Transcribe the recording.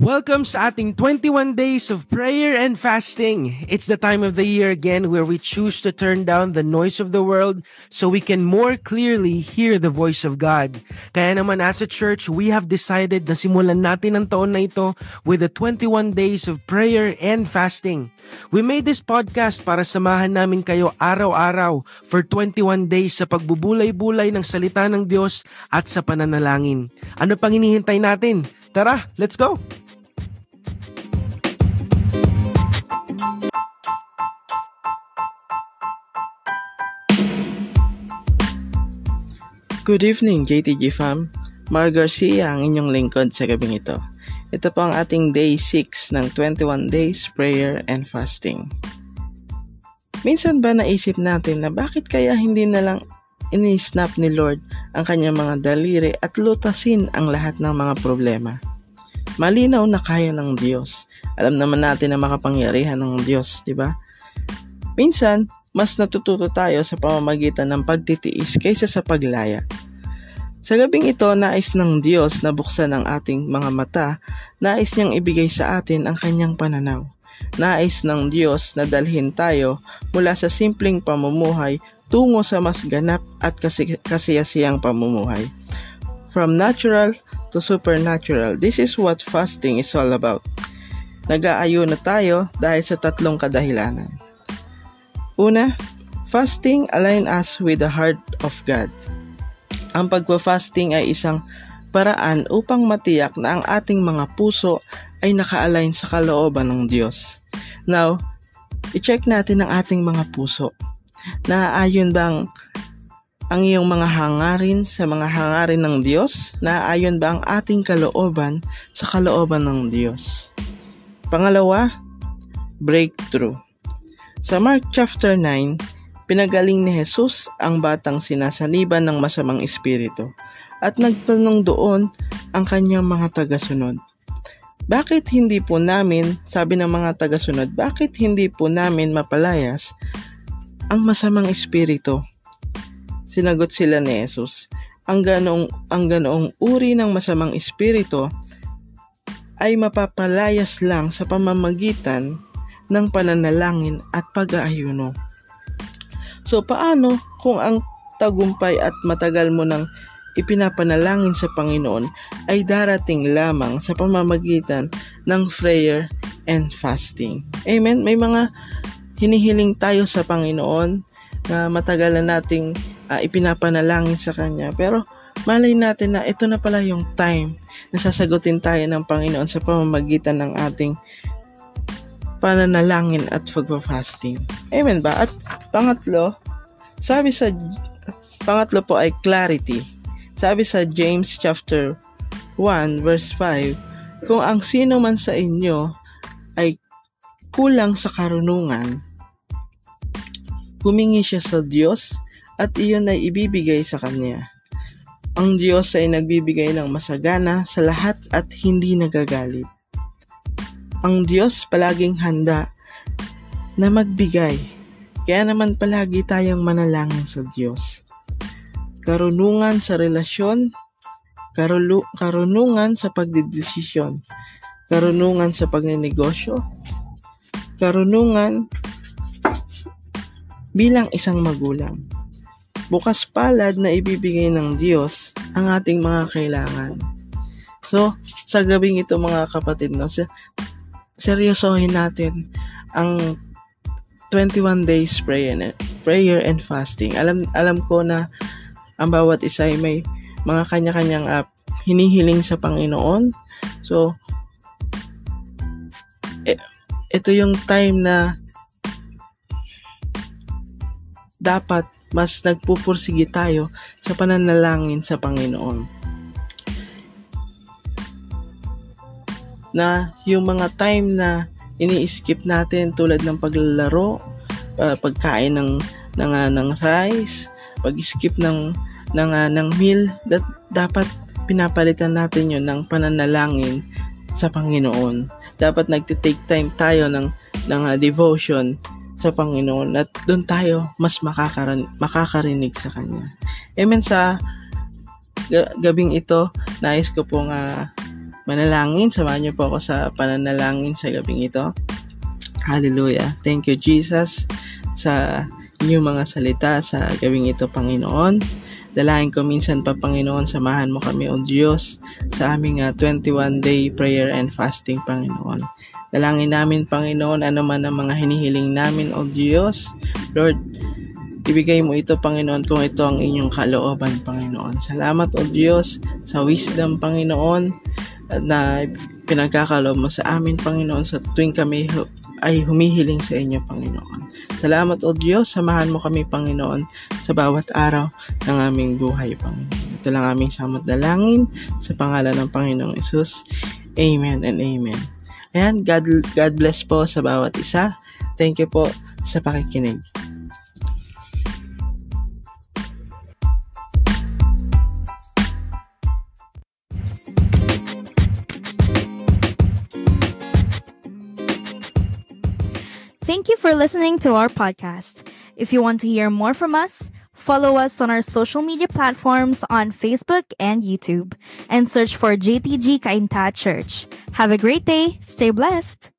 Welcome sa ating 21 days of prayer and fasting. It's the time of the year again where we choose to turn down the noise of the world so we can more clearly hear the voice of God. Kaya naman as a church, we have decided na simulan natin ang taon na ito with the 21 days of prayer and fasting. We made this podcast para samahan namin kayo araw-araw for 21 days sa pagbubulay-bulay ng salita ng Diyos at sa pananalangin. Ano pang hinihintay natin? Tara, let's go! Good evening, JTG fam. Mar Garcia ang inyong lingkod sa gabing ito. Ito po ang ating day 6 ng 21 days prayer and fasting. Minsan ba naisip natin na bakit kaya hindi na lang ini-snap ni Lord ang kanyang mga daliri at lutasin ang lahat ng mga problema? Malinaw na kaya ng Diyos. Alam naman natin na makapangyarihan ng Diyos, di ba? Minsan, mas natututo tayo sa pamamagitan ng pagtitiis kaysa sa paglaya. Sa gabing ito, nais ng Diyos na buksan ang ating mga mata, nais niyang ibigay sa atin ang kanyang pananaw. Nais ng Diyos na dalhin tayo mula sa simpleng pamumuhay tungo sa mas ganap at kasiyasiyang pamumuhay. From natural to supernatural, this is what fasting is all about. Nag-aayuno tayo dahil sa tatlong kadahilanan. Una, fasting align us with the heart of God. Ang pagpa-fasting ay isang paraan upang matiyak na ang ating mga puso ay naka-align sa kalooban ng Diyos. Now, i-check natin ang ating mga puso. Naaayon ba ang iyong mga hangarin sa mga hangarin ng Diyos? Naaayon ba ang ating kalooban sa kalooban ng Diyos? Pangalawa, breakthrough. Sa Mark chapter 9, pinagaling ni Jesus ang batang sinasaniban ng masamang espiritu at nagtanong doon ang kanyang mga tagasunod. Bakit hindi po namin, sabi ng mga tagasunod, bakit hindi po namin mapalayas ang masamang espiritu? Sinagot sila ni Jesus, ang ganoong uri ng masamang espiritu ay mapapalayas lang sa pamamagitan ng pananalangin at pag-aayuno. So paano kung ang tagumpay at matagal mo nang ipinapanalangin sa Panginoon ay darating lamang sa pamamagitan ng prayer and fasting? Amen? May mga hinihiling tayo sa Panginoon na matagal na nating ipinapanalangin sa Kanya, pero malay natin na ito na pala yung time na sasagutin tayo ng Panginoon sa pamamagitan ng ating pananalangin at pagpa-fasting. Amen ba? At pangatlo po ay clarity. Sabi sa James chapter 1 verse 5, kung ang sino man sa inyo ay kulang sa karunungan, humingi siya sa Diyos at iyon ay ibibigay sa Kanya. Ang Diyos ay nagbibigay ng masagana sa lahat at hindi nagagalit. Ang Diyos palaging handa na magbigay, kaya naman palagi tayong manalangin sa Diyos. Karunungan sa relasyon, karunungan sa pagdedesisyon, karunungan sa pagnenegosyo, karunungan bilang isang magulang. Bukas palad na ibibigay ng Diyos ang ating mga kailangan. So, sa gabing ito mga kapatid, seryosohin natin ang 21 days prayer and fasting. Alam ko na ang bawat isa ay may mga kanya-kanyang hinihiling sa Panginoon. So, ito yung time na dapat mas nagpupursige tayo sa pananalangin sa Panginoon. Na yung mga time na ini-skip natin tulad ng paglalaro, pagkain ng rice, pag-skip ng meal, dapat pinapalitan natin yun ng pananalangin sa Panginoon. Dapat nagtitake time tayo ng devotion sa Panginoon at doon tayo mas makakarinig sa Kanya. Amen. Sa gabing ito, nais ko pong manalangin. Samahan niyo po ako sa pananalangin sa gabing ito. Hallelujah. Thank you, Jesus, sa inyong mga salita sa gabing ito, Panginoon. Dalangin ko minsan pa, Panginoon, samahan mo kami, O Diyos, sa aming 21-day prayer and fasting, Panginoon. Dalangin namin, Panginoon, ano man ang mga hinihiling namin, O Diyos. Lord, ibigay mo ito, Panginoon, kung ito ang inyong kalooban, Panginoon. Salamat, O Diyos, sa wisdom, Panginoon, na pinagkakaloob mo sa amin, Panginoon, sa tuwing kami ay humihiling sa inyo, Panginoon. Salamat, O Diyos, samahan mo kami, Panginoon, sa bawat araw ng aming buhay, Panginoon. Ito lang aming samot dalangin sa pangalan ng Panginoong Hesus. Amen and amen. Ayan, God bless po sa bawat isa. Thank you po sa pakikinig. Thank you for listening to our podcast. If you want to hear more from us, follow us on our social media platforms on Facebook and YouTube and search for JTG Kainta Church. Have a great day. Stay blessed.